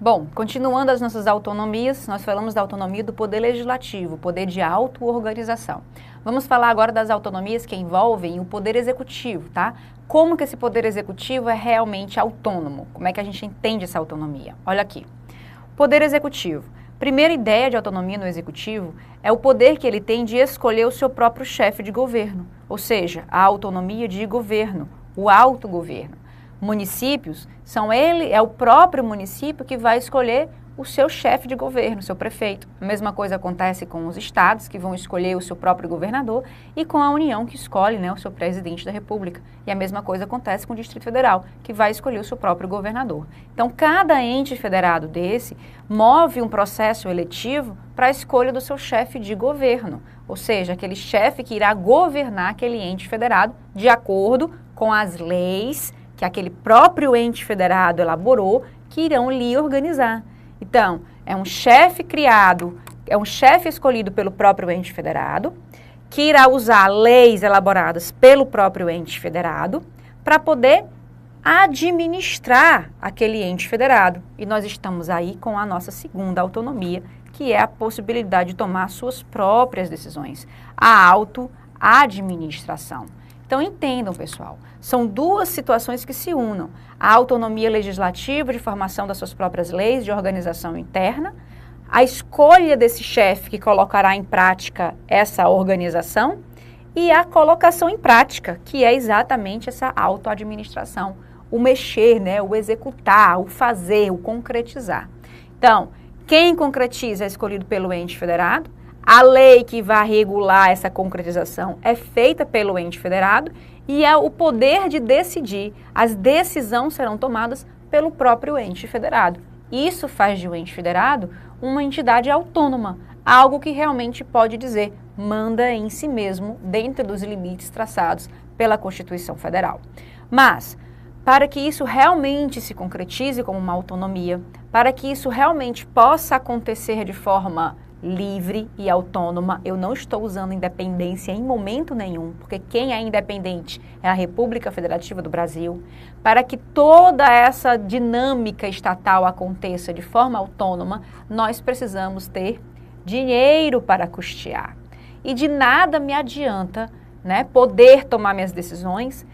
Bom, continuando as nossas autonomias, nós falamos da autonomia do poder legislativo, poder de auto-organização. Vamos falar agora das autonomias que envolvem o poder executivo, tá? Como que esse poder executivo é realmente autônomo? Como é que a gente entende essa autonomia? Olha aqui. Poder executivo. Primeira ideia de autonomia no executivo é o poder que ele tem de escolher o seu próprio chefe de governo, ou seja, a autonomia de governo, o autogoverno. Municípios é o próprio município que vai escolher o seu chefe de governo, seu prefeito. A mesma coisa acontece com os estados, que vão escolher o seu próprio governador, e com a União, que escolhe, né, o seu presidente da República. E a mesma coisa acontece com o Distrito Federal, que vai escolher o seu próprio governador. Então, cada ente federado desse move um processo eletivo para a escolha do seu chefe de governo, ou seja, aquele chefe que irá governar aquele ente federado de acordo com as leis que aquele próprio ente federado elaborou, que irão lhe organizar. Então, é um chefe escolhido pelo próprio ente federado, que irá usar leis elaboradas pelo próprio ente federado para poder administrar aquele ente federado. E nós estamos aí com a nossa segunda autonomia, que é a possibilidade de tomar suas próprias decisões, a auto-administração. Então, entendam, pessoal, são duas situações que se unam. A autonomia legislativa de formação das suas próprias leis de organização interna, a escolha desse chefe que colocará em prática essa organização e a colocação em prática, que é exatamente essa auto-administração, o mexer, né, o executar, o fazer, o concretizar. Então, quem concretiza é escolhido pelo ente federado. A lei que vai regular essa concretização é feita pelo ente federado e é o poder de decidir. As decisões serão tomadas pelo próprio ente federado. Isso faz de um ente federado uma entidade autônoma, algo que realmente pode dizer manda em si mesmo dentro dos limites traçados pela Constituição Federal. Mas, para que isso realmente se concretize como uma autonomia, para que isso realmente possa acontecer de forma livre e autônoma, eu não estou usando independência em momento nenhum, porque quem é independente é a República Federativa do Brasil. Para que toda essa dinâmica estatal aconteça de forma autônoma, nós precisamos ter dinheiro para custear. E de nada me adianta, né, poder tomar minhas decisões,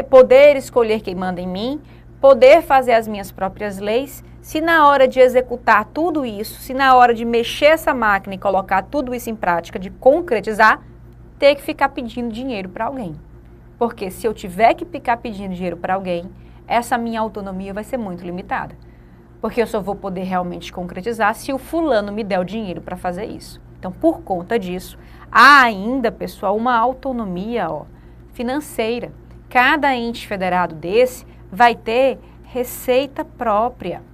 poder escolher quem manda em mim, poder fazer as minhas próprias leis, se na hora de executar tudo isso, se na hora de mexer essa máquina e colocar tudo isso em prática, de concretizar, ter que ficar pedindo dinheiro para alguém. Porque se eu tiver que ficar pedindo dinheiro para alguém, essa minha autonomia vai ser muito limitada. Porque eu só vou poder realmente concretizar se o fulano me der o dinheiro para fazer isso. Então, por conta disso, há ainda, pessoal, uma autonomia financeira. Cada ente federado desse vai ter receita própria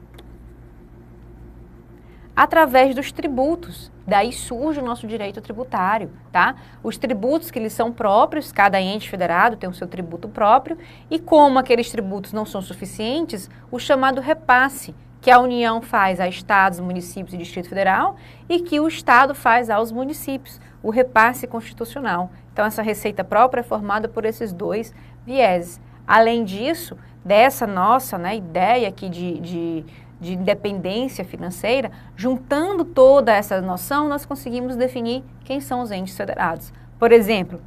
através dos tributos. Daí surge o nosso direito tributário, tá? Os tributos que eles são próprios, cada ente federado tem o seu tributo próprio, e como aqueles tributos não são suficientes, o chamado repasse, que a União faz a estados, municípios e Distrito Federal, e que o Estado faz aos municípios, o repasse constitucional. Então, essa receita própria é formada por esses dois vieses. Além disso, dessa nossa, né, ideia aqui de independência financeira, juntando toda essa noção, nós conseguimos definir quem são os entes federados. Por exemplo,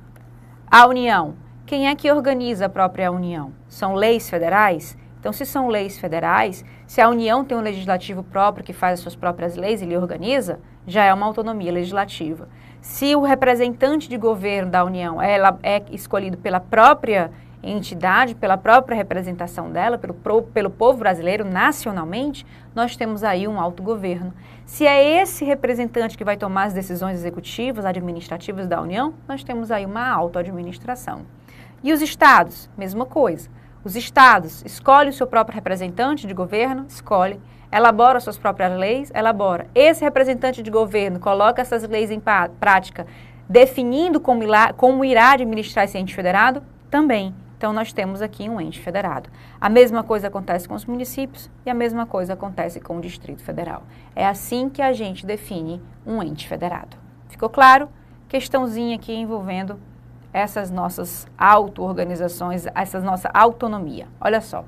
a União. Quem é que organiza a própria União? São leis federais? Então, se são leis federais, se a União tem um legislativo próprio que faz as suas próprias leis e lhe organiza, já é uma autonomia legislativa. Se o representante de governo da União é escolhido pela própria entidade, pela própria representação dela, pelo povo brasileiro nacionalmente, nós temos aí um autogoverno. Se é esse representante que vai tomar as decisões executivas, administrativas da União, nós temos aí uma autoadministração. E os estados? Mesma coisa. Os estados escolhem o seu próprio representante de governo, escolhem, elabora suas próprias leis, elabora. Esse representante de governo coloca essas leis em prática, definindo como irá administrar esse ente federado, também. Então, nós temos aqui um ente federado. A mesma coisa acontece com os municípios e a mesma coisa acontece com o Distrito Federal. É assim que a gente define um ente federado. Ficou claro? Questãozinha aqui envolvendo essas nossas auto-organizações, essa nossa autonomia. Olha só,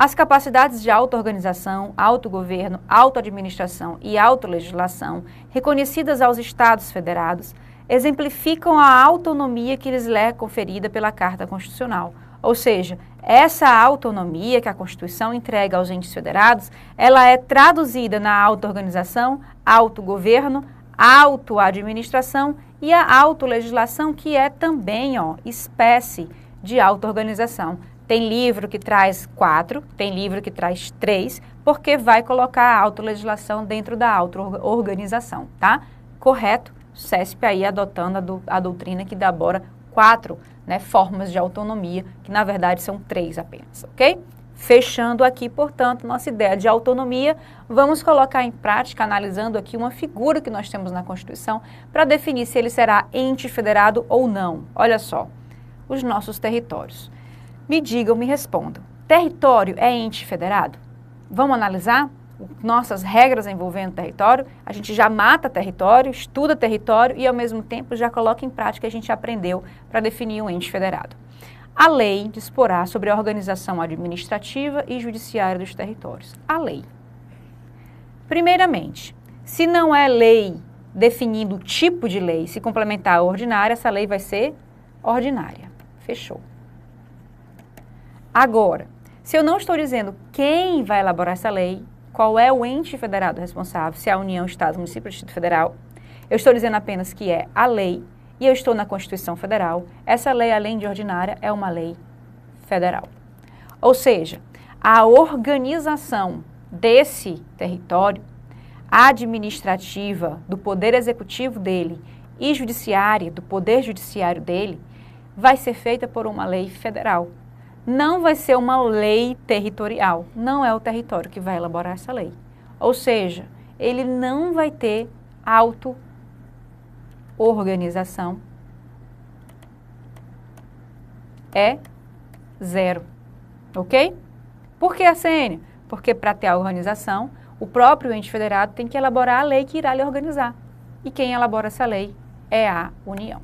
As capacidades de auto-organização, autogoverno, auto-administração e autolegislação reconhecidas aos Estados federados exemplificam a autonomia que lhes é conferida pela Carta Constitucional. Ou seja, essa autonomia que a Constituição entrega aos entes federados, ela é traduzida na auto-organização, autogoverno, auto-administração e a autolegislação, que é também, espécie de auto-organização. Tem livro que traz 4, tem livro que traz 3, porque vai colocar a autolegislação dentro da auto-organização, tá? Correto? CESP aí adotando a doutrina que elabora 4, formas de autonomia, que na verdade são 3 apenas, ok? Fechando aqui, portanto, nossa ideia de autonomia, vamos colocar em prática, analisando aqui uma figura que nós temos na Constituição, para definir se ele será ente federado ou não. Olha só, os nossos territórios. Me digam, me respondam, território é ente federado? Vamos analisar nossas regras envolvendo território? A gente já mata território, estuda território e, ao mesmo tempo, já coloca em prática o que a gente aprendeu para definir um ente federado. A lei disporá sobre a organização administrativa e judiciária dos territórios. A lei. Primeiramente, se não é lei definindo o tipo de lei, se complementar a ordinária, essa lei vai ser ordinária. Fechou. Agora, se eu não estou dizendo quem vai elaborar essa lei, qual é o ente federado responsável, se é a União, Estado, Município, Distrito Federal, eu estou dizendo apenas que é a lei e eu estou na Constituição Federal, essa lei, além de ordinária, é uma lei federal. Ou seja, a organização desse território, administrativa, do poder executivo dele e judiciária, do poder judiciário dele, vai ser feita por uma lei federal. Não vai ser uma lei territorial, não é o território que vai elaborar essa lei. Ou seja, ele não vai ter auto-organização, é 0, ok? Por que, Arsênia? Porque para ter a organização, o próprio ente federado tem que elaborar a lei que irá lhe organizar. E quem elabora essa lei é a União.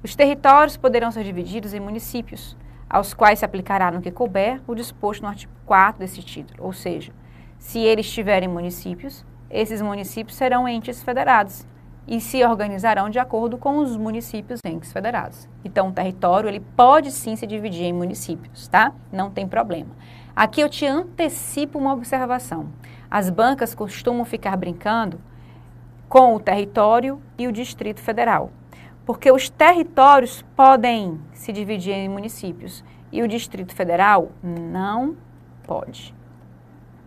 Os territórios poderão ser divididos em municípios, aos quais se aplicará no que couber o disposto no artigo 4 desse título. Ou seja, se eles tiverem municípios, esses municípios serão entes federados e se organizarão de acordo com os municípios entes federados. Então, o território, ele pode sim se dividir em municípios, tá? Não tem problema. Aqui eu te antecipo uma observação. As bancas costumam ficar brincando com o território e o Distrito Federal, porque os territórios podem se dividir em municípios e o Distrito Federal não pode,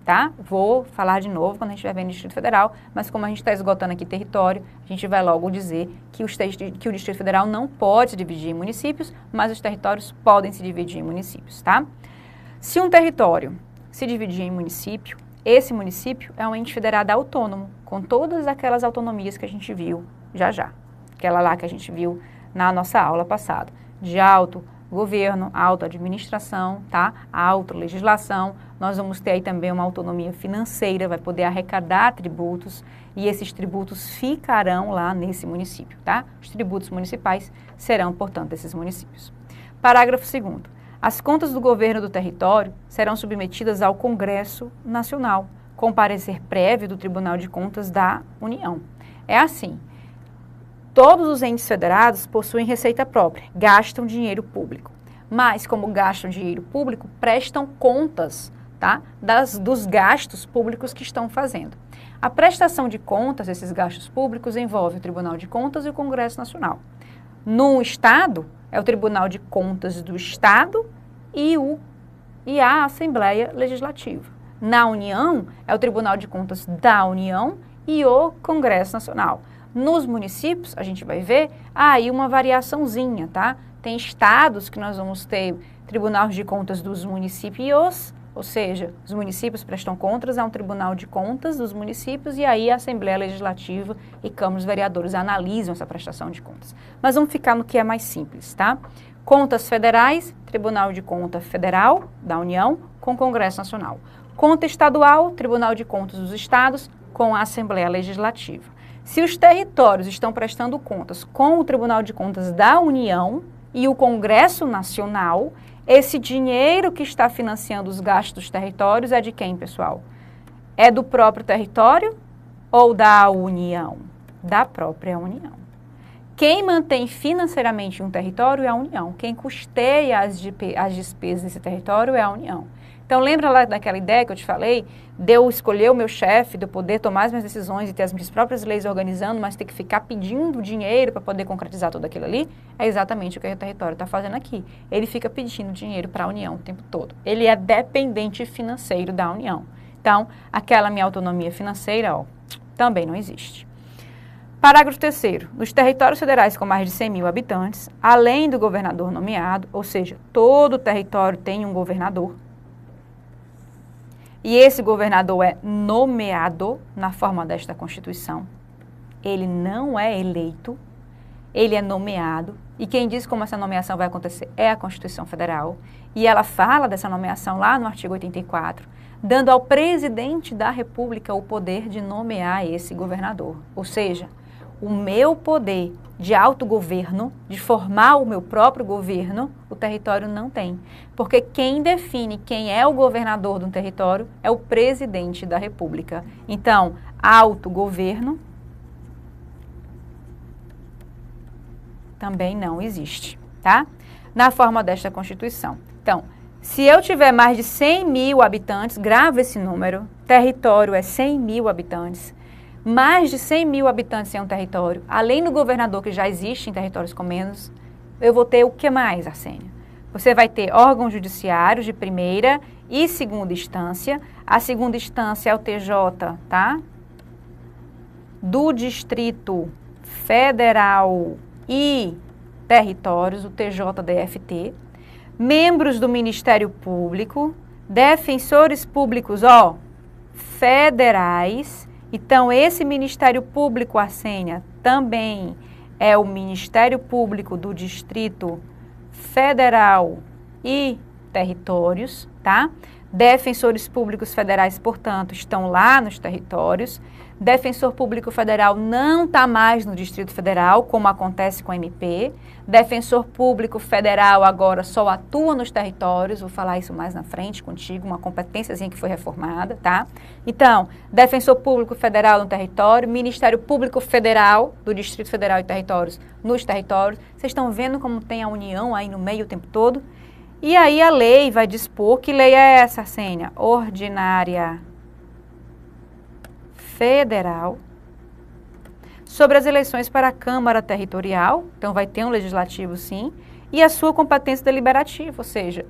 tá? Vou falar de novo quando a gente estiver vendo o Distrito Federal, mas como a gente está esgotando aqui território, a gente vai logo dizer que o Distrito Federal não pode se dividir em municípios, mas os territórios podem se dividir em municípios, tá? Se um território se dividir em município, esse município é um ente federado autônomo, com todas aquelas autonomias que a gente viu já. Aquela lá que a gente viu na nossa aula passada, de autogoverno, autoadministração, tá? Autolegislação. Nós vamos ter aí também uma autonomia financeira, vai poder arrecadar tributos e esses tributos ficarão lá nesse município, tá? Os tributos municipais serão, portanto, desses municípios. Parágrafo 2º. As contas do governo do território serão submetidas ao Congresso Nacional, com parecer prévio do Tribunal de Contas da União. É assim. Todos os entes federados possuem receita própria, gastam dinheiro público. Mas, como gastam dinheiro público, prestam contas, tá, dos gastos públicos que estão fazendo. A prestação de contas desses gastos públicos envolve o Tribunal de Contas e o Congresso Nacional. No Estado, é o Tribunal de Contas do Estado e a Assembleia Legislativa. Na União, é o Tribunal de Contas da União e o Congresso Nacional. Nos municípios, a gente vai ver aí uma variaçãozinha, tá? Tem estados que nós vamos ter Tribunal de Contas dos municípios, ou seja, os municípios prestam contas a um Tribunal de Contas dos municípios e aí a Assembleia Legislativa e Câmara dos Vereadores analisam essa prestação de contas. Mas vamos ficar no que é mais simples, tá? Contas federais, Tribunal de Contas Federal da União com o Congresso Nacional. Conta estadual, Tribunal de Contas dos Estados com a Assembleia Legislativa. Se os territórios estão prestando contas com o Tribunal de Contas da União e o Congresso Nacional, esse dinheiro que está financiando os gastos dos territórios é de quem, pessoal? É do próprio território ou da União? Da própria União. Quem mantém financeiramente um território é a União. Quem custeia as despesas desse território é a União. Então, lembra lá daquela ideia que eu te falei, de eu escolher o meu chefe, de eu poder tomar as minhas decisões e ter as minhas próprias leis organizando, mas ter que ficar pedindo dinheiro para poder concretizar tudo aquilo ali? É exatamente o que o território está fazendo aqui. Ele fica pedindo dinheiro para a União o tempo todo. Ele é dependente financeiro da União. Então, aquela minha autonomia financeira, ó, também não existe. Parágrafo 3º. Nos territórios federais com mais de 100 mil habitantes, além do governador nomeado, ou seja, todo o território tem um governador, e esse governador é nomeado na forma desta Constituição. Ele não é eleito, ele é nomeado. E quem diz como essa nomeação vai acontecer é a Constituição Federal. E ela fala dessa nomeação lá no artigo 84, dando ao presidente da República o poder de nomear esse governador. Ou seja, o meu poder de autogoverno, de formar o meu próprio governo, o território não tem. Porque quem define quem é o governador de um território é o presidente da República. Então, autogoverno também não existe, tá? Na forma desta Constituição. Então, se eu tiver mais de 100 mil habitantes, grava esse número, território é 100 mil habitantes, mais de 100 mil habitantes em um território, além do governador que já existe em territórios com menos, eu vou ter o que mais, Arsênia? Você vai ter órgãos judiciários de primeira e segunda instância. A segunda instância é o TJ, tá? Do Distrito Federal e Territórios, o TJDFT. Membros do Ministério Público, defensores públicos, federais. Então, esse Ministério Público, Arsênia, também é o Ministério Público do Distrito Federal e Territórios, tá? Defensores públicos federais, portanto, estão lá nos territórios. Defensor público federal não está mais no Distrito Federal, como acontece com o MP. Defensor público federal agora só atua nos territórios, vou falar isso mais na frente contigo, uma competênciazinha que foi reformada, tá? Então, defensor público federal no território, Ministério Público Federal do Distrito Federal e Territórios nos territórios. Vocês estão vendo como tem a União aí no meio o tempo todo? E aí a lei vai dispor, que lei é essa, Arsênia? Ordinária Federal, sobre as eleições para a Câmara Territorial, então vai ter um legislativo sim, e a sua competência deliberativa, ou seja,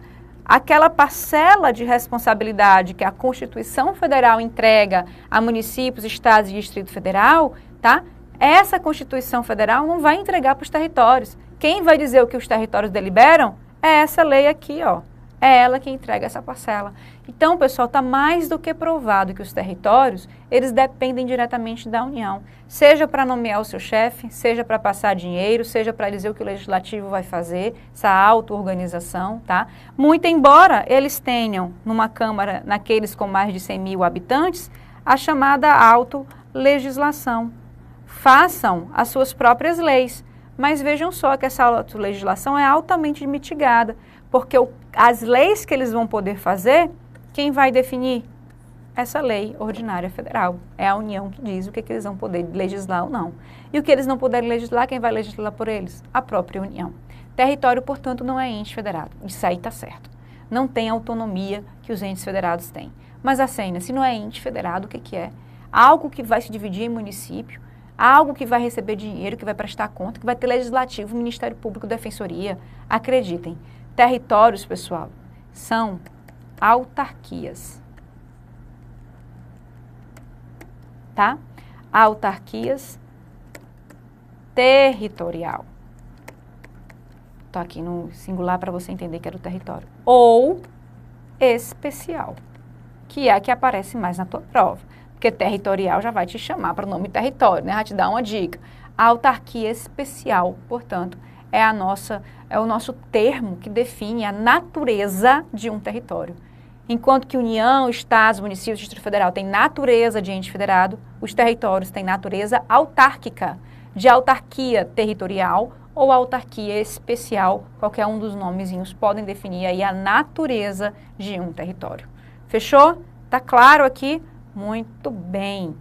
aquela parcela de responsabilidade que a Constituição Federal entrega a municípios, estados e Distrito Federal, tá? Essa Constituição Federal não vai entregar para os territórios. Quem vai dizer o que os territórios deliberam é essa lei aqui, ó. É ela que entrega essa parcela. Então, pessoal, está mais do que provado que os territórios, eles dependem diretamente da União. Seja para nomear o seu chefe, seja para passar dinheiro, seja para dizer o que o Legislativo vai fazer, essa auto-organização, tá? Muito embora eles tenham, numa Câmara, naqueles com mais de 100 mil habitantes, a chamada auto-legislação. Façam as suas próprias leis. Mas vejam só que essa auto-legislação é altamente mitigada, porque as leis que eles vão poder fazer, quem vai definir? Essa lei ordinária federal. É a União que diz o que eles vão poder legislar ou não. E o que eles não puderem legislar, quem vai legislar por eles? A própria União. Território, portanto, não é ente federado. Isso aí está certo. Não tem autonomia que os entes federados têm. Mas, Arsênia, se não é ente federado, o que é? Algo que vai se dividir em município, algo que vai receber dinheiro, que vai prestar conta, que vai ter legislativo, Ministério Público, Defensoria. Acreditem, territórios, pessoal, são autarquias. Tá? Autarquias territorial. Estou aqui no singular para você entender que era o território. Ou especial, que é a que aparece mais na tua prova. Porque territorial já vai te chamar para o nome território, né? Vai te dar uma dica. A autarquia especial, portanto, é o nosso termo que define a natureza de um território. Enquanto que União, Estados, municípios, Distrito Federal têm natureza de ente federado, os territórios têm natureza autárquica, de autarquia territorial ou autarquia especial, qualquer um dos nomezinhos podem definir aí a natureza de um território. Fechou? Tá claro aqui? Muito bem.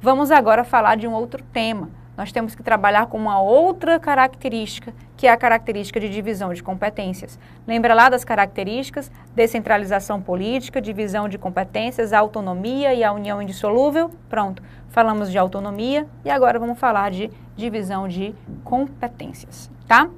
Vamos agora falar de um outro tema. Nós temos que trabalhar com uma outra característica, que é a característica de divisão de competências. Lembra lá das características? Descentralização política, divisão de competências, autonomia e a união indissolúvel? Pronto, falamos de autonomia e agora vamos falar de divisão de competências, tá?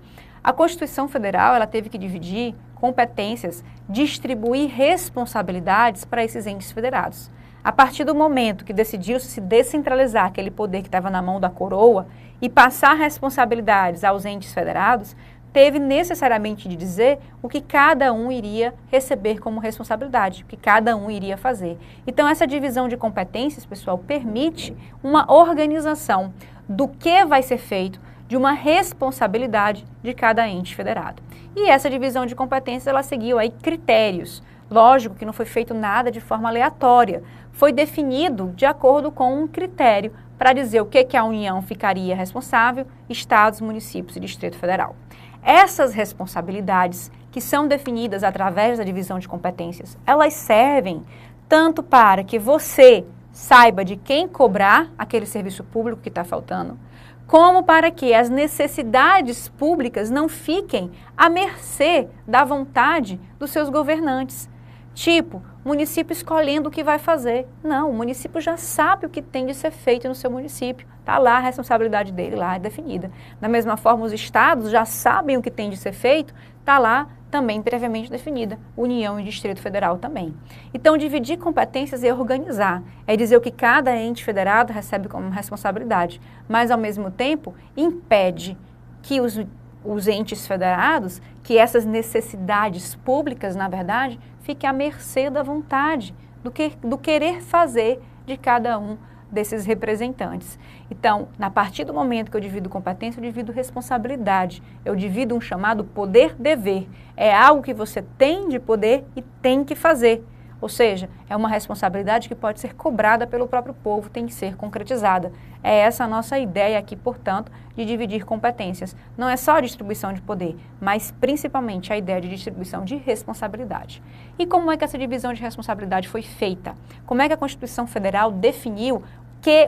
A Constituição Federal, ela teve que dividir competências, distribuir responsabilidades para esses entes federados. A partir do momento que decidiu se descentralizar aquele poder que estava na mão da coroa e passar responsabilidades aos entes federados, teve necessariamente de dizer o que cada um iria receber como responsabilidade, o que cada um iria fazer. Então, essa divisão de competências, pessoal, permite uma organização do que vai ser feito, de uma responsabilidade de cada ente federado. E essa divisão de competências, ela seguiu aí critérios. Lógico que não foi feito nada de forma aleatória, foi definido de acordo com um critério para dizer o que a União ficaria responsável, estados, municípios e Distrito Federal. Essas responsabilidades, que são definidas através da divisão de competências, elas servem tanto para que você saiba de quem cobrar aquele serviço público que está faltando, como para que as necessidades públicas não fiquem à mercê da vontade dos seus governantes. Tipo, município escolhendo o que vai fazer. Não, o município já sabe o que tem de ser feito no seu município. Está lá, a responsabilidade dele lá é definida. Da mesma forma, os estados já sabem o que tem de ser feito, está lá também previamente definida. União e Distrito Federal também. Então, dividir competências é organizar, é dizer o que cada ente federado recebe como responsabilidade, mas, ao mesmo tempo, impede que os entes federados, que essas necessidades públicas, na verdade, fiquem à mercê da vontade, do querer fazer de cada um desses representantes. Então, a partir do momento que eu divido competência, eu divido responsabilidade, eu divido um chamado poder-dever. É algo que você tem de poder e tem que fazer. Ou seja, é uma responsabilidade que pode ser cobrada pelo próprio povo, tem que ser concretizada. É essa a nossa ideia aqui, portanto, de dividir competências. Não é só a distribuição de poder, mas principalmente a ideia de distribuição de responsabilidade. E como é que essa divisão de responsabilidade foi feita? Como é que a Constituição Federal definiu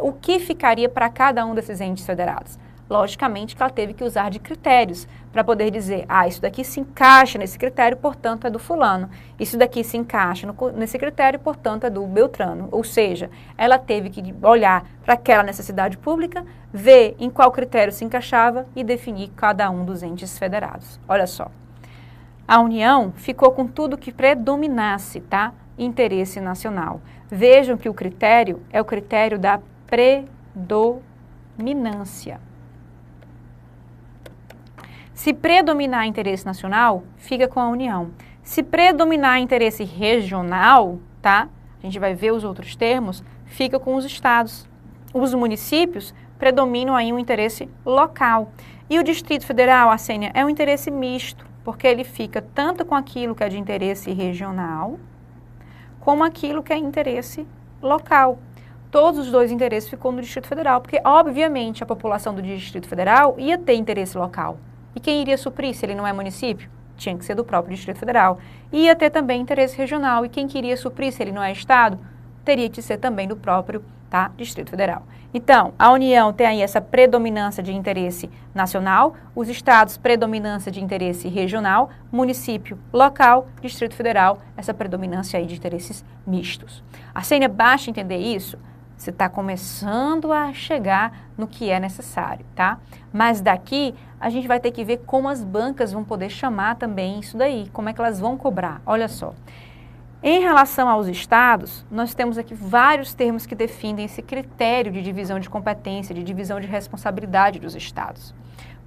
o que ficaria para cada um desses entes federados? Logicamente que ela teve que usar de critérios para poder dizer, isso daqui se encaixa nesse critério, portanto é do fulano. Isso daqui se encaixa nesse critério, portanto é do Beltrano. Ou seja, ela teve que olhar para aquela necessidade pública, ver em qual critério se encaixava e definir cada um dos entes federados. Olha só, a União ficou com tudo que predominasse, tá? Interesse nacional. Vejam que o critério é o critério da predominância. Se predominar interesse nacional, fica com a União. Se predominar interesse regional, tá? A gente vai ver os outros termos, fica com os estados. Os municípios predominam aí um interesse local. E o Distrito Federal, Arsênia, é um interesse misto, porque ele fica tanto com aquilo que é de interesse regional, como aquilo que é interesse local. Todos os dois interesses ficam no Distrito Federal, porque, obviamente, a população do Distrito Federal ia ter interesse local. E quem iria suprir se ele não é município? Tinha que ser do próprio Distrito Federal. Ia ter também interesse regional. E quem queria suprir se ele não é Estado? Teria que ser também do próprio Distrito Federal. Então, a União tem aí essa predominância de interesse nacional, os estados predominância de interesse regional, município local, Distrito Federal, essa predominância aí de interesses mistos. Arsênia, basta entender isso? Você está começando a chegar no que é necessário, tá? Mas daqui a gente vai ter que ver como as bancas vão poder chamar também isso daí, como é que elas vão cobrar. Olha só, em relação aos estados, nós temos aqui vários termos que definem esse critério de divisão de competência, de divisão de responsabilidade dos estados.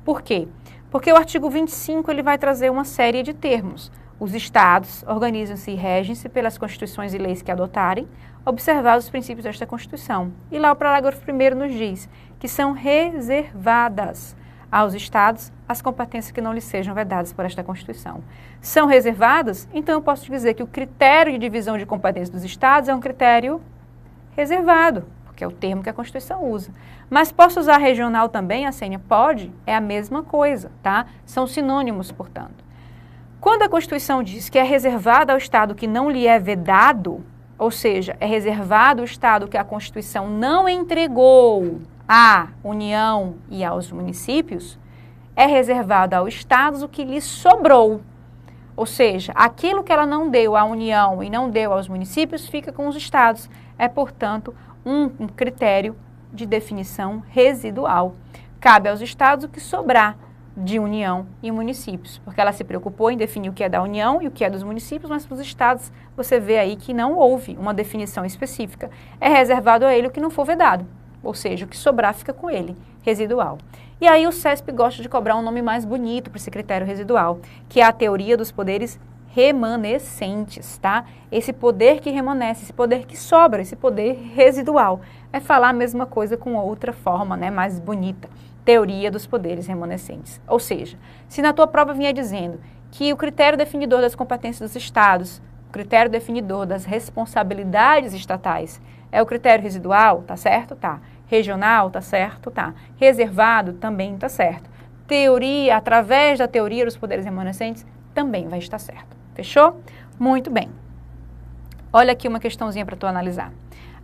Por quê? Porque o artigo 25 ele vai trazer uma série de termos. Os estados organizam-se e regem-se pelas constituições e leis que adotarem, observados os princípios desta Constituição. E lá o parágrafo 1º nos diz que são reservadas aos estados as competências que não lhes sejam vedadas por esta Constituição. São reservadas? Então eu posso dizer que o critério de divisão de competências dos estados é um critério reservado, porque é o termo que a Constituição usa. Mas posso usar regional também, Arsênia? Pode, é a mesma coisa, tá? São sinônimos, portanto. Quando a Constituição diz que é reservado ao Estado que não lhe é vedado, ou seja, é reservado ao Estado que a Constituição não entregou à União e aos municípios, é reservado ao Estado o que lhe sobrou. Ou seja, aquilo que ela não deu à União e não deu aos municípios fica com os Estados. É, portanto, um critério de definição residual. Cabe aos Estados o que sobrar de União e municípios, porque ela se preocupou em definir o que é da União e o que é dos municípios, mas para os Estados você vê aí que não houve uma definição específica. É reservado a ele o que não for vedado, ou seja, o que sobrar fica com ele, residual. E aí o CESP gosta de cobrar um nome mais bonito para esse critério residual, que é a teoria dos poderes remanescentes, tá? Esse poder que remanesce, esse poder que sobra, esse poder residual. É falar a mesma coisa com outra forma, né, mais bonita. Teoria dos poderes remanescentes. Ou seja, se na tua prova vinha dizendo que o critério definidor das competências dos estados, o critério definidor das responsabilidades estatais é o critério residual, tá certo? Tá. Regional, tá certo? Tá. Reservado, também tá certo. Teoria, através da teoria dos poderes remanescentes, também vai estar certo. Fechou? Muito bem. Olha aqui uma questãozinha para tu analisar.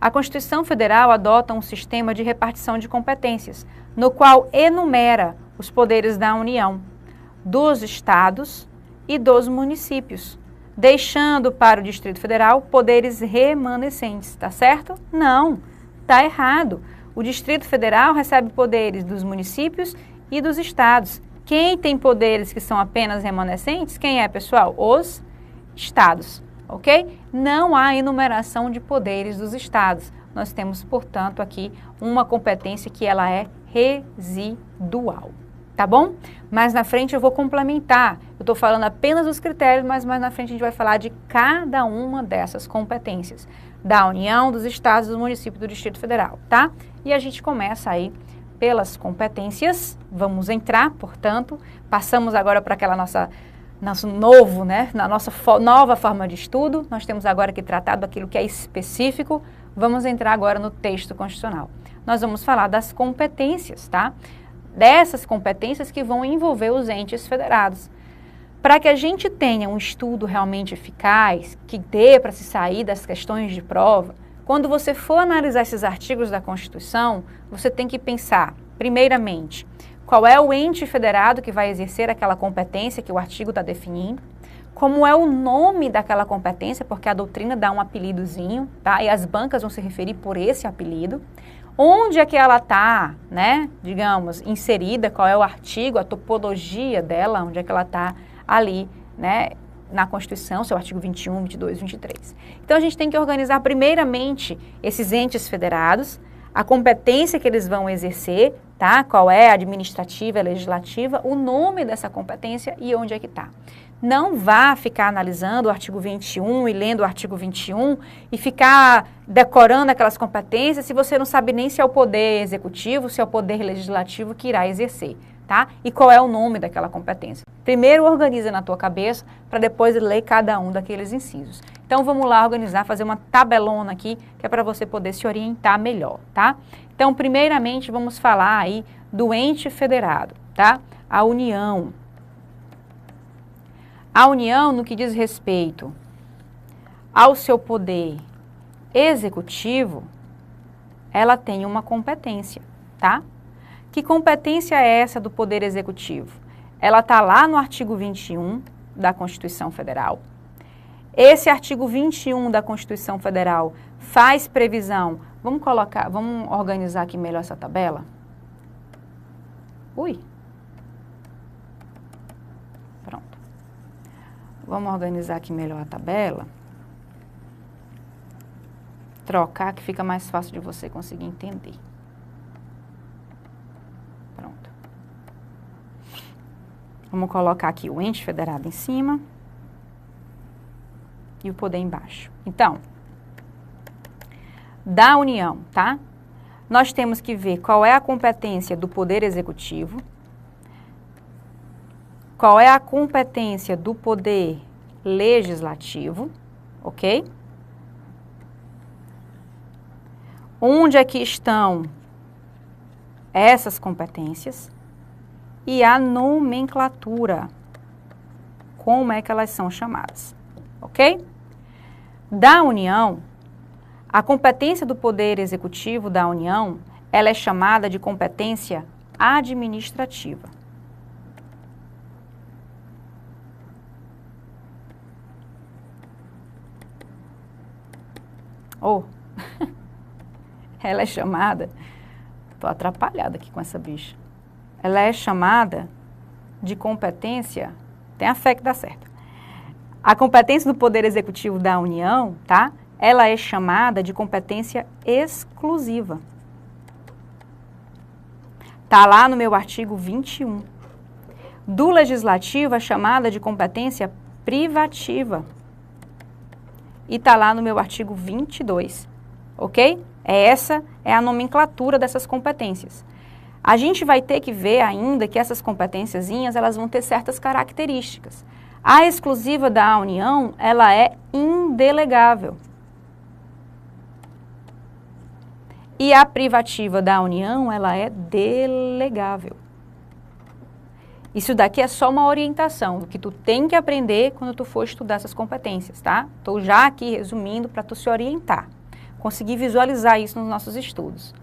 A Constituição Federal adota um sistema de repartição de competências, no qual enumera os poderes da União, dos estados e dos municípios, deixando para o Distrito Federal poderes remanescentes. Tá certo? Não, tá errado. O Distrito Federal recebe poderes dos municípios e dos estados. Quem tem poderes que são apenas remanescentes? Quem é, pessoal? Os estados. Ok? Não há enumeração de poderes dos estados. Nós temos, portanto, aqui uma competência que ela é residual. Tá bom? Mais na frente eu vou complementar. Eu estou falando apenas dos critérios, mas mais na frente a gente vai falar de cada uma dessas competências. Da União, dos estados, dos municípios, do Distrito Federal, tá? E a gente começa aí pelas competências. Vamos entrar, portanto, passamos agora para aquela nosso novo, né, na nossa nova forma de estudo. Nós temos agora que tratar daquilo que é específico. Vamos entrar agora no texto constitucional. Nós vamos falar das competências, tá? Dessas competências que vão envolver os entes federados. Para que a gente tenha um estudo realmente eficaz, que dê para se sair das questões de prova, quando você for analisar esses artigos da Constituição, você tem que pensar, primeiramente, qual é o ente federado que vai exercer aquela competência que o artigo está definindo, como é o nome daquela competência, porque a doutrina dá um apelidozinho, tá? E as bancas vão se referir por esse apelido. Onde é que ela está, né, digamos, inserida, qual é o artigo, a topologia dela, onde é que ela está ali, né, na Constituição, seu artigo 21, 22, 23. Então, a gente tem que organizar primeiramente esses entes federados, a competência que eles vão exercer, tá? Qual é a administrativa, a legislativa, o nome dessa competência e onde é que está. Não vá ficar analisando o artigo 21 e lendo o artigo 21 e ficar decorando aquelas competências se você não sabe nem se é o poder executivo, se é o poder legislativo que irá exercer, tá? E qual é o nome daquela competência. Primeiro organiza na tua cabeça para depois ler cada um daqueles incisos. Então vamos lá organizar, fazer uma tabelona aqui que é para você poder se orientar melhor, tá? Então primeiramente vamos falar aí do ente federado, tá? A União. A União, no que diz respeito ao seu poder executivo, ela tem uma competência, tá? Que competência é essa do poder executivo? Ela está lá no artigo 21 da Constituição Federal. Esse artigo 21 da Constituição Federal faz previsão. Vamos organizar aqui melhor essa tabela? Pronto. Vamos organizar aqui melhor a tabela. Trocar que fica mais fácil de você conseguir entender. Pronto. Vamos colocar aqui o ente federado em cima e o poder embaixo. Então, da União, tá? Nós temos que ver qual é a competência do poder executivo, qual é a competência do poder legislativo, ok? onde é que estão essas competências e a nomenclatura, como é que elas são chamadas, ok? Da União, a competência do Poder Executivo da União, ela é chamada de competência administrativa. Ou, ela é chamada, estou atrapalhada aqui com essa bicha, ela é chamada de competência, tenha fé que dá certo. A competência do Poder Executivo da União, tá? Ela é chamada de competência exclusiva. Está lá no meu artigo 21. Do Legislativo é chamada de competência privativa. E está lá no meu artigo 22, ok? Essa é a nomenclatura dessas competências. A gente vai ter que ver ainda que essas competênciazinhas, elas vão ter certas características. A exclusiva da União, ela é indelegável. E a privativa da União, ela é delegável. Isso daqui é só uma orientação do que tu tem que aprender quando tu for estudar essas competências, tá? Estou já aqui resumindo para tu se orientar, conseguir visualizar isso nos nossos estudos.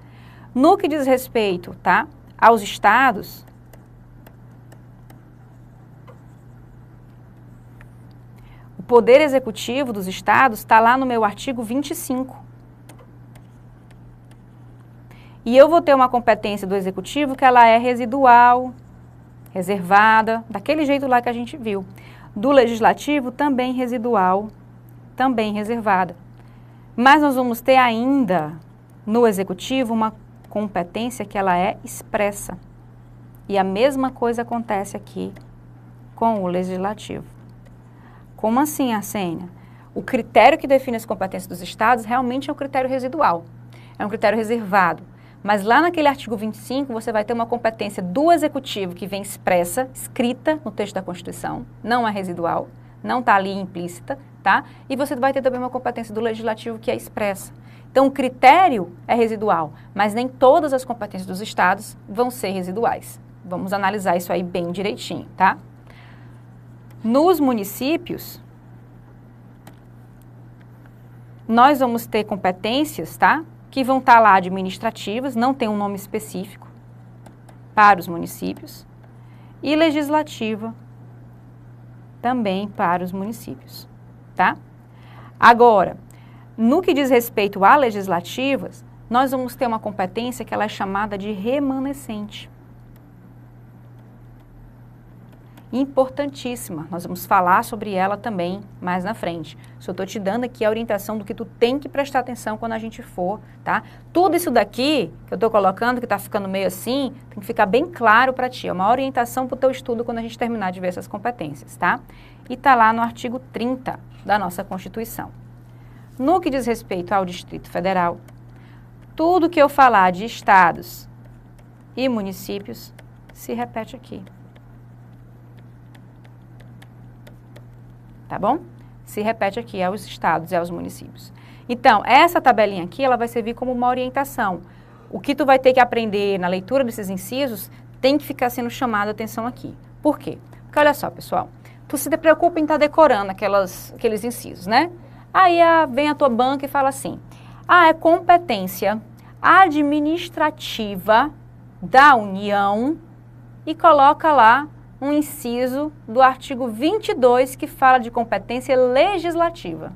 No que diz respeito, tá, aos estados, o Poder Executivo dos estados está lá no meu artigo 25. E eu vou ter uma competência do Executivo que ela é residual, reservada, daquele jeito lá que a gente viu. Do Legislativo, também residual, também reservada. Mas nós vamos ter ainda, no Executivo, uma competência que ela é expressa. E a mesma coisa acontece aqui com o Legislativo. Como assim, Arsênia? O critério que define as competências dos estados realmente é o critério residual. É um critério reservado. Mas lá naquele artigo 25, você vai ter uma competência do Executivo que vem expressa, escrita no texto da Constituição, não é residual, não está ali implícita, tá? E você vai ter também uma competência do Legislativo que é expressa. Então, o critério é residual, mas nem todas as competências dos estados vão ser residuais. Vamos analisar isso aí bem direitinho, tá? Nos municípios, nós vamos ter competências, tá? Que vão estar lá administrativas, não tem um nome específico para os municípios, e legislativa também para os municípios, tá? Agora, no que diz respeito a legislativas, nós vamos ter uma competência que ela é chamada de remanescente. Importantíssima, nós vamos falar sobre ela também mais na frente. Só estou te dando aqui a orientação do que tu tem que prestar atenção quando a gente for, tá? Tudo isso daqui que eu estou colocando, que está ficando meio assim, tem que ficar bem claro para ti. É uma orientação para o teu estudo quando a gente terminar de ver essas competências, tá? E está lá no artigo 30 da nossa Constituição. No que diz respeito ao Distrito Federal, tudo que eu falar de estados e municípios se repete aqui. Tá bom? Se repete aqui aos estados e aos municípios. Então, essa tabelinha aqui, ela vai servir como uma orientação. O que tu vai ter que aprender na leitura desses incisos tem que ficar sendo chamado a atenção aqui. Por quê? Porque olha só, pessoal, tu se preocupa em estar decorando aqueles incisos, né? Aí vem a tua banca e fala assim, é competência administrativa da União e coloca lá um inciso do artigo 22 que fala de competência legislativa.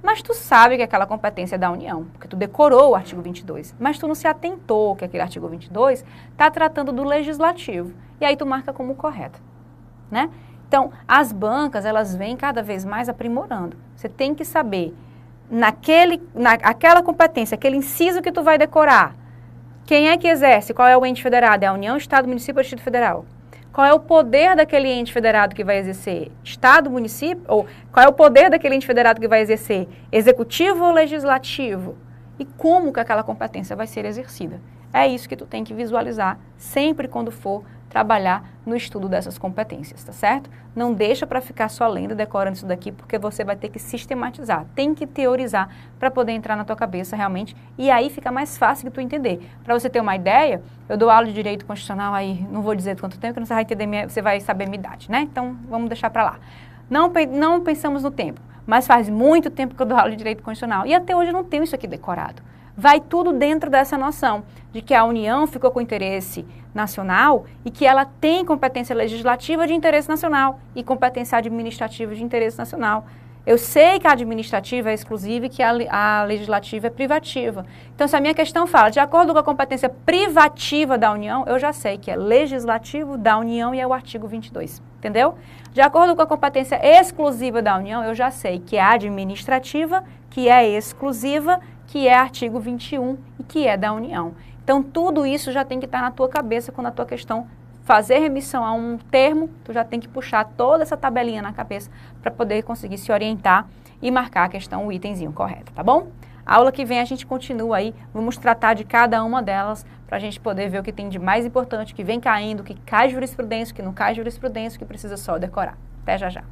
Mas tu sabe que aquela competência é da União, porque tu decorou o artigo 22, mas tu não se atentou que aquele artigo 22 está tratando do legislativo. E aí tu marca como correto, né? Então, as bancas, elas vêm cada vez mais aprimorando. Você tem que saber, aquela competência, aquele inciso que tu vai decorar, quem é que exerce, qual é o ente federado? É a União, Estado, Município ou Distrito Federal? Qual é o poder daquele ente federado que vai exercer? Estado, município? Ou qual é o poder daquele ente federado que vai exercer? Executivo ou legislativo? E como que aquela competência vai ser exercida? É isso que tu tem que visualizar sempre quando for trabalhar no estudo dessas competências, tá certo? Não deixa para ficar só lendo e decorando isso daqui, porque você vai ter que sistematizar, tem que teorizar para poder entrar na tua cabeça realmente, e aí fica mais fácil de tu entender. Para você ter uma ideia, eu dou aula de direito constitucional aí, não vou dizer quanto tempo, que você vai entender, você vai saber minha idade, né? Então, vamos deixar para lá. Não pensamos no tempo, mas faz muito tempo que eu dou aula de direito constitucional, e até hoje eu não tenho isso aqui decorado. Vai tudo dentro dessa noção de que a União ficou com interesse nacional e que ela tem competência legislativa de interesse nacional e competência administrativa de interesse nacional. Eu sei que a administrativa é exclusiva e que a legislativa é privativa. Então, se a minha questão fala de acordo com a competência privativa da União, eu já sei que é legislativo da União e é o artigo 22, entendeu? De acordo com a competência exclusiva da União, eu já sei que é administrativa, que é exclusiva, que é artigo 21 e que é da União. Então, tudo isso já tem que estar na tua cabeça quando a tua questão fazer remissão a um termo, tu já tem que puxar toda essa tabelinha na cabeça para poder conseguir se orientar e marcar a questão, o itemzinho correto, tá bom? A aula que vem a gente continua aí, vamos tratar de cada uma delas para a gente poder ver o que tem de mais importante, o que vem caindo, o que cai jurisprudência, o que não cai jurisprudência, o que precisa só decorar. Até já já.